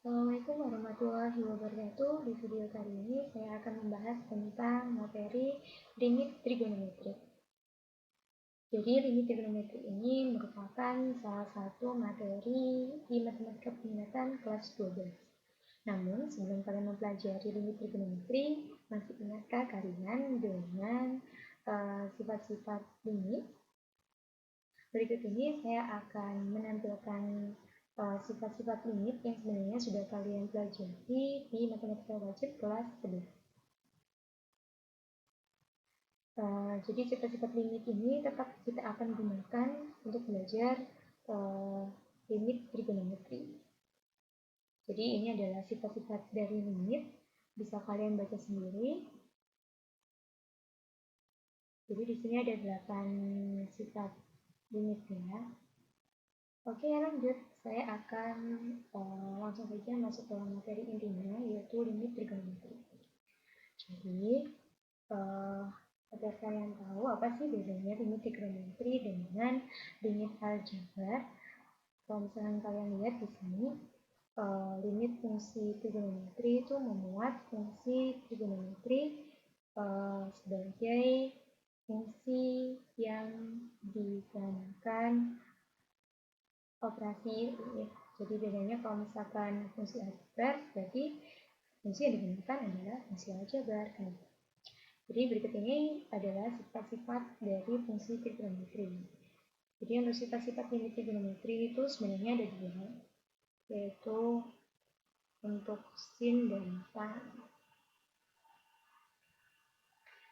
Assalamualaikum warahmatullahi wabarakatuh. Di video kali ini saya akan membahas tentang materi limit trigonometri. Jadi limit trigonometri ini merupakan salah satu materi di matematika peminatan kelas 12. Namun sebelum kalian mempelajari limit trigonometri, masih ingatkah kalian dengan sifat-sifat limit? Berikut ini saya akan menampilkan sifat-sifat limit yang sebenarnya sudah kalian pelajari di matematika wajib kelas 11. Jadi sifat-sifat limit ini tetap kita akan gunakan untuk belajar limit trigonometri. Jadi ini adalah sifat-sifat dari limit, bisa kalian baca sendiri. Jadi di sini ada 8 sifat limit ya. Oke, lanjut. Saya akan langsung saja masuk ke materi intinya, yaitu limit trigonometri. Jadi, agar kalian tahu apa sih bedanya limit trigonometri dengan limit aljabar. Kalau misalnya kalian lihat di sini, limit fungsi trigonometri itu memuat fungsi trigonometri sebagai fungsi yang digunakan operasi limit. Jadi bedanya kalau misalkan fungsi aljabar, berarti fungsi yang digunakan adalah fungsi aljabar. Jadi berikut ini adalah sifat-sifat dari fungsi trigonometri. Jadi untuk sifat-sifat limit trigonometri itu sebenarnya ada dua, yaitu untuk sin dan tan.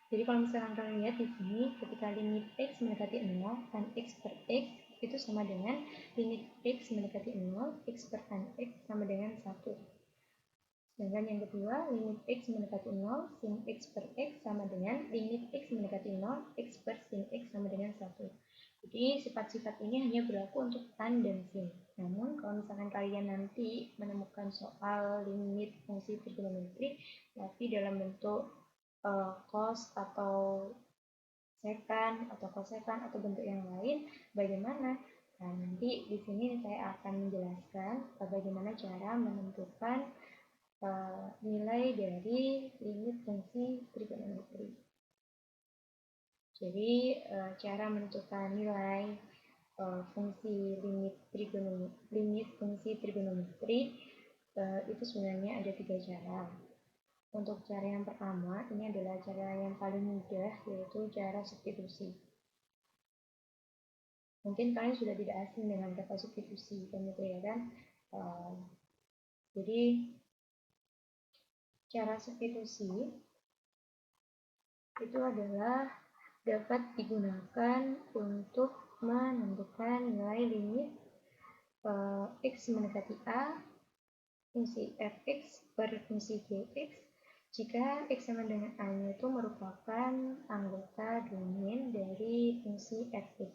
Jadi kalau misalkan kalian lihat di sini, ketika limit x mendekati 0, tan x per x itu sama dengan limit x mendekati 0, x per tan x sama dengan 1. Sedangkan yang kedua, limit x mendekati 0, sin x per x sama dengan limit x mendekati 0, x per sin x sama dengan 1. Jadi sifat-sifat ini hanya berlaku untuk tan dan sin. Namun kalau misalkan kalian nanti menemukan soal limit fungsi trigonometri, tapi dalam bentuk cos atau sekan atau kosekan atau bentuk yang lain, bagaimana? Nah, nanti di sini saya akan menjelaskan bagaimana cara menentukan nilai dari limit fungsi trigonometri. Jadi cara menentukan nilai fungsi limit fungsi trigonometri itu sebenarnya ada 3 cara. Untuk cara yang pertama, ini adalah cara yang paling mudah, yaitu cara substitusi. Mungkin kalian sudah tidak asing dengan kata substitusi, gitu ya kan? Jadi cara substitusi itu adalah dapat digunakan untuk menentukan nilai limit x mendekati a fungsi fx per fungsi gx jika x sama dengan a-nya itu merupakan anggota domain dari fungsi fx.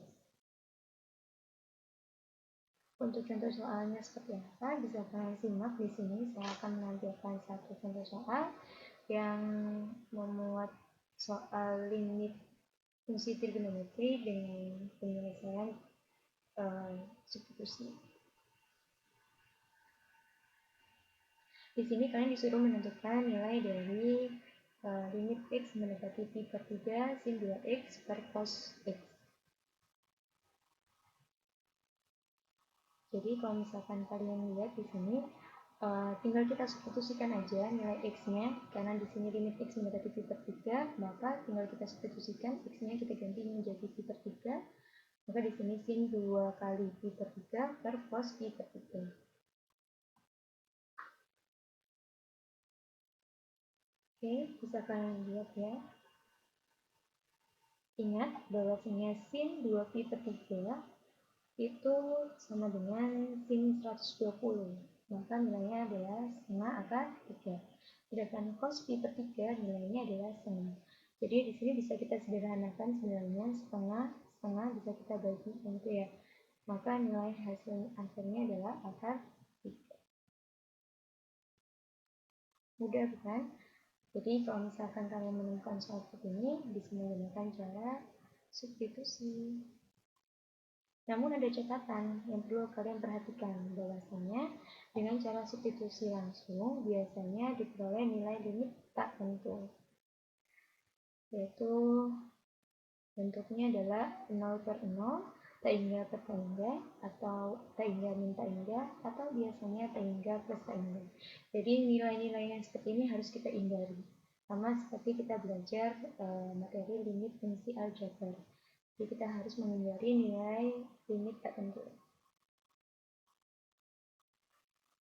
Untuk contoh soalnya seperti apa bisa kalian simak di sini. Saya akan menampilkan satu contoh soal yang memuat soal limit fungsi trigonometri dengan penyelesaian substitusi. Di sini kalian disuruh menentukan nilai dari limit x mendekati pi per 3 sin 2x per cos x. Jadi kalau misalkan kalian lihat di sini, tinggal kita substitusikan aja nilai x-nya, karena di sini limit x mendekati pi per 3, maka tinggal kita substitusikan x-nya kita ganti menjadi pi per 3, maka di sini sin 2 kali pi per 3 per cos pi per 3. Oke, bisa kalian lihat ya. Ingat bahwasanya sin 2 pi per 3 itu sama dengan sin 120, maka nilainya adalah setengah akar 3. Sedangkan cos pi per 3 nilainya adalah setengah. Jadi di sini bisa kita sederhanakan sebenarnya setengah bisa kita bagi gitu ya. Maka nilai hasil akhirnya adalah akar 3. Mudah bukan? Jadi kalau misalkan kalian menemukan soal seperti ini, bisa menggunakan cara substitusi. Namun ada catatan yang perlu kalian perhatikan, bahwasanya Dengan cara substitusi langsung, biasanya diperoleh nilai limit tak tentu, yaitu bentuknya adalah 0 per 0, tak hingga per tak hingga, atau tak hingga min tak hingga, atau biasanya tak hingga plus tak hingga. Jadi nilai-nilai yang seperti ini harus kita hindari. Sama seperti kita belajar materi limit fungsi aljabar. Jadi kita harus menghindari nilai limit tak tentu.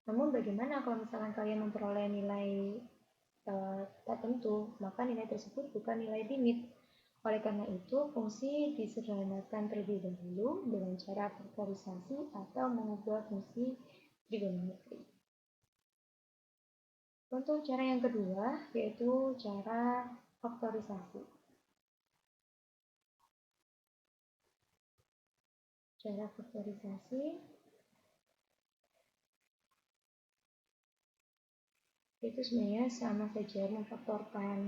Namun bagaimana kalau misalkan kalian memperoleh nilai tak tentu, maka nilai tersebut bukan nilai limit. Oleh karena itu, fungsi disederhanakan terlebih dahulu dengan cara faktorisasi atau mengubah fungsi trigonometri. Untuk cara yang kedua, yaitu cara faktorisasi. Cara faktorisasi itu sebenarnya sama saja memfaktorkan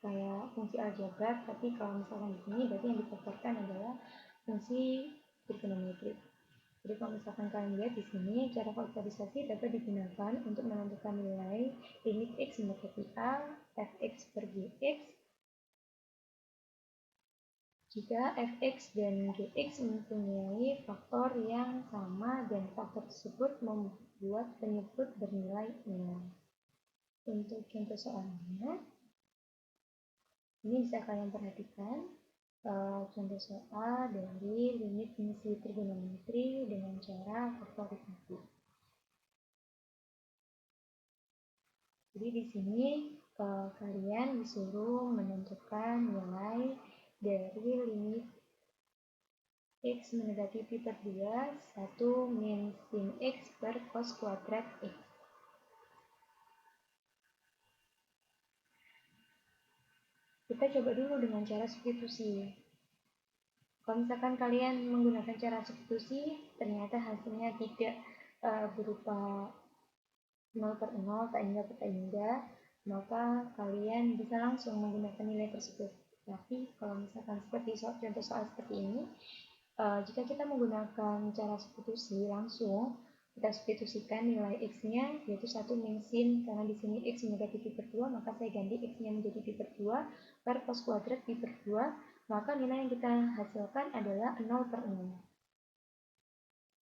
kayak fungsi aljabar, tapi kalau misalkan di sini berarti yang difaktorkan adalah fungsi trigonometri. Jadi kalau misalkan kalian lihat di sini, cara faktorisasi dapat digunakan untuk menentukan nilai limit x mendekati a, fx per gx, jika fx dan gx mempunyai faktor yang sama dan faktor tersebut membuat penyebut bernilai nol. Untuk contoh soalnya, ini bisa kalian perhatikan contoh soal dari limit fungsi trigonometri dengan cara faktorisasi. Jadi di sini kalian disuruh menentukan nilai dari limit x mendekati pi per 2, 1 min sin x per cos kuadrat x. Kita coba dulu dengan cara substitusi. Kalau misalkan kalian menggunakan cara substitusi, ternyata hasilnya tidak berupa 0 per 0, tak hingga per tak hingga, maka kalian bisa langsung menggunakan nilai tersebut. Tapi kalau misalkan seperti contoh soal seperti ini, jika kita menggunakan cara substitusi langsung, kita substitusikan nilai x-nya yaitu 1 min sin, karena di sini x mendekati pi per 2, maka saya ganti x-nya menjadi pi per 2 per cos kuadrat pi per 2, maka nilai yang kita hasilkan adalah 0 per 0.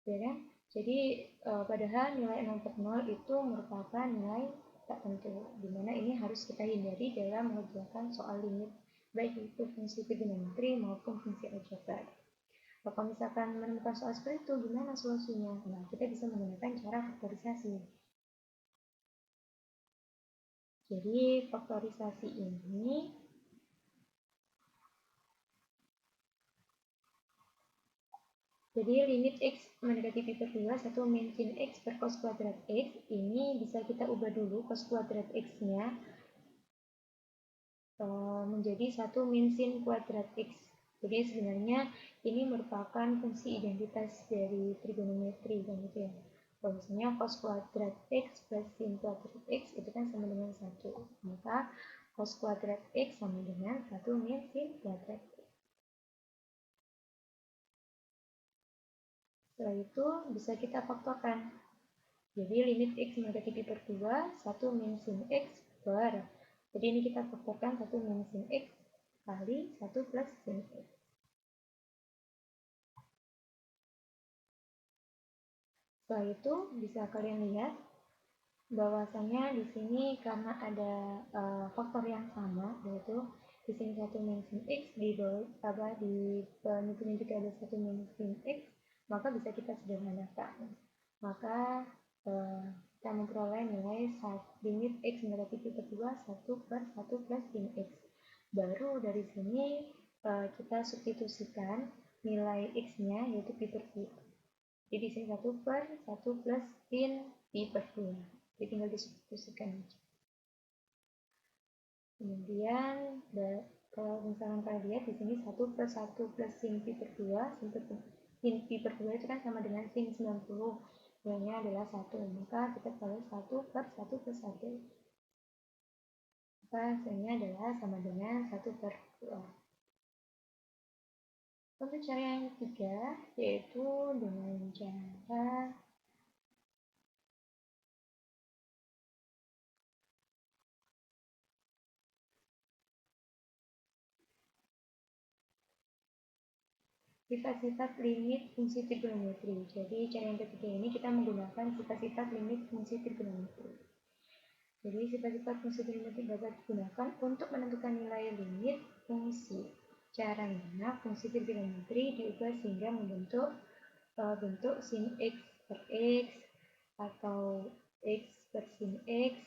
Ya kan? Jadi padahal nilai 0 per 0 itu merupakan nilai tak tentu, dimana ini harus kita hindari dalam mengerjakan soal limit, baik itu fungsi trigonometri maupun fungsi aljabar. Kalau misalkan menemukan soal seperti itu, gimana solusinya? Nah, kita bisa menggunakan cara faktorisasi. Jadi faktorisasi ini jadi limit x mendekati pi per 2, 1 min sin x per cos kuadrat x, ini bisa kita ubah dulu cos kuadrat x-nya menjadi 1 min sin kuadrat x. Jadi sebenarnya ini merupakan fungsi identitas dari trigonometri kan gitu ya. Bahwasanya cos kuadrat x plus sin kuadrat x itu kan sama dengan 1. Maka cos kuadrat x sama dengan 1 min sin kuadrat x. Setelah itu bisa kita faktorkan. Jadi limit x mendekati pi per 2, 1 min sin x per, jadi ini kita faktorkan 1 min sin x kali 1 plus sin x. Setelah itu bisa kalian lihat bahwasanya di sini karena ada faktor yang sama, yaitu di sini 1 min sin x, di penutupnya juga ada 1 min sin x, maka bisa kita sederhanakan. Maka kita memperoleh nilai limit x mendekati pi per 2, 1 per 1 plus sin x. Baru dari sini kita substitusikan nilai x-nya yaitu pi per 2. Jadi sini 1 per 1 plus sin pi per 2. Jadi tinggal disubstitusikan aja. Kemudian kalau misalkan kalian lihat di sini 1 per 1 plus sin pi per 2, sin pi per 2 itu kan sama dengan sin 90. Nilainya adalah 1, maka kita peroleh 1 per 1 plus 1. Maka hasilnya adalah sama dengan 1 per 2. Untuk cara yang ketiga, yaitu dengan cara sifat-sifat limit fungsi trigonometri. Jadi cara yang ketiga ini kita menggunakan sifat-sifat limit fungsi trigonometri. Jadi sifat-sifat fungsi trigonometri dapat digunakan untuk menentukan nilai limit fungsi. Caranya fungsi trigonometri diubah sehingga membentuk bentuk sin x per x atau x per sin x,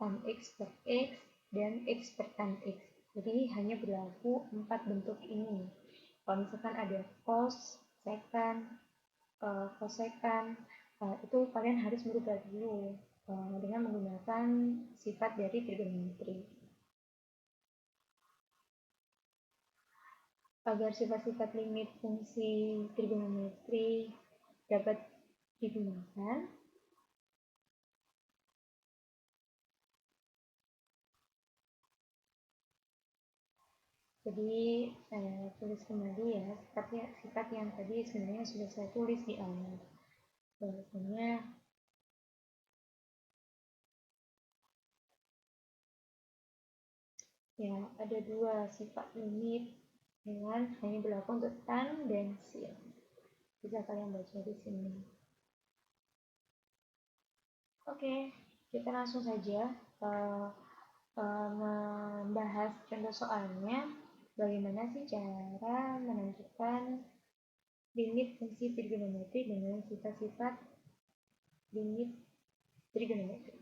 tan x per x, dan x per tan x. Jadi hanya berlaku 4 bentuk ini. Kalau misalkan ada cos, secant, kosekan, itu kalian harus merubah dulu dengan menggunakan sifat dari trigonometri. Agar sifat-sifat limit fungsi trigonometri dapat digunakan, jadi saya tulis kembali ya sifat yang tadi sebenarnya sudah saya tulis di awal. Bahwasanya ya ada 2 sifat limit dengan hanya berlaku untuk tan dan sin. Bisa kalian baca di sini. Oke, kita langsung saja membahas contoh soalnya. Bagaimana sih cara menentukan limit fungsi trigonometri dengan sifat-sifat limit trigonometri.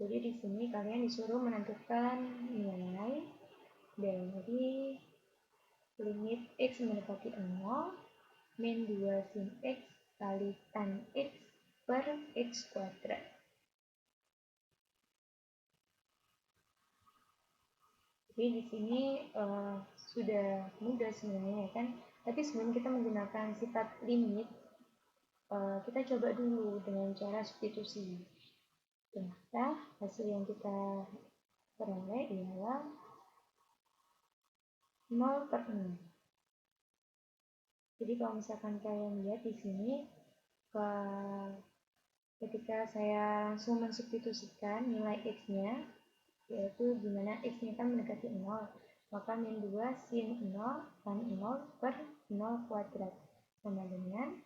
Jadi di sini kalian disuruh menentukan nilai dari limit x mendekati 0 min 2 sin x kali tan x per x kuadrat. Jadi di sini sudah mudah sebenarnya kan. Tapi sebelum kita menggunakan sifat limit, kita coba dulu dengan cara substitusi. Ternyata hasil yang kita peroleh ialah 0 per 6. Jadi kalau misalkan kalian lihat di sini, ketika saya langsung mensubstitusikan nilai x-nya, yaitu dimana x-nya kan mendekati 0, maka min 2 sin 0 tan 0 per 0 kuadrat sama dengan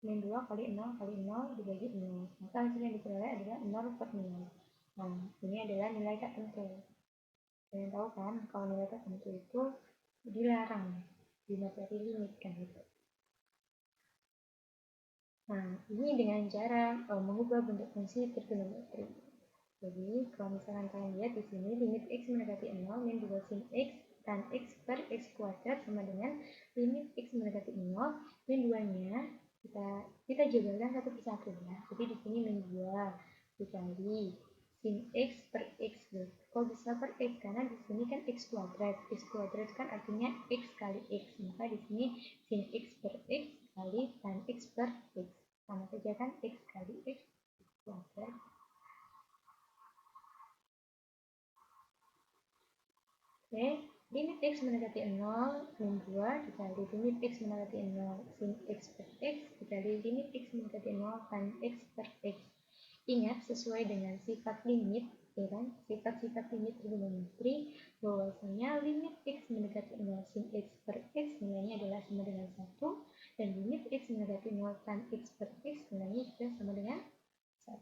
min 2 kali 0 kali 0 dibagi 0. Maka hasil yang diperoleh adalah 0 per 0. Nah, ini adalah nilai tak tentu. Kalian tahu kan, kalau nilai tak tentu itu dilarang di materi limit kan gitu. Nah, ini dengan cara mengubah bentuk fungsi trigonometri. Jadi, kalau misalkan kalian lihat di sini limit x mendekati 0 min 2 sin x tan x per x kuadrat sama dengan limit x mendekati 0 min 2-nya kita jabarkan satu persatu ya. Jadi di sini min 2 dikali sin x per x. Kok bisa per x? Karena di sini kan x kuadrat. X kuadrat kan artinya x kali x. Maka di sini sin x per x kali tan x per x. Sama saja kan x kali x kuadrat. Oke, limit x mendekati 0 min 2 dikali limit x mendekati 0 sin x per x dikali limit x mendekati 0 tan x per x. Ingat, sesuai dengan sifat limit, ya kan? Sifat-sifat limit trigonometri, bahwasanya limit x mendekati 0 sin x per x nilainya adalah sama dengan 1, dan limit x mendekati 0 tan x per x nilainya juga sama dengan 1.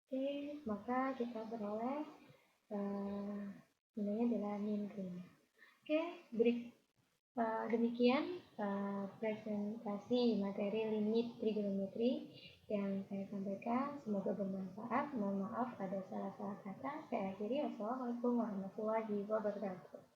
Oke, maka kita beroleh nilainya adalah min 2. Oke, demikian presentasi materi limit trigonometri yang saya sampaikan. Semoga bermanfaat. Mohon maaf ada salah-salah kata. Saya akhiri. Wassalamualaikum warahmatullahi wabarakatuh.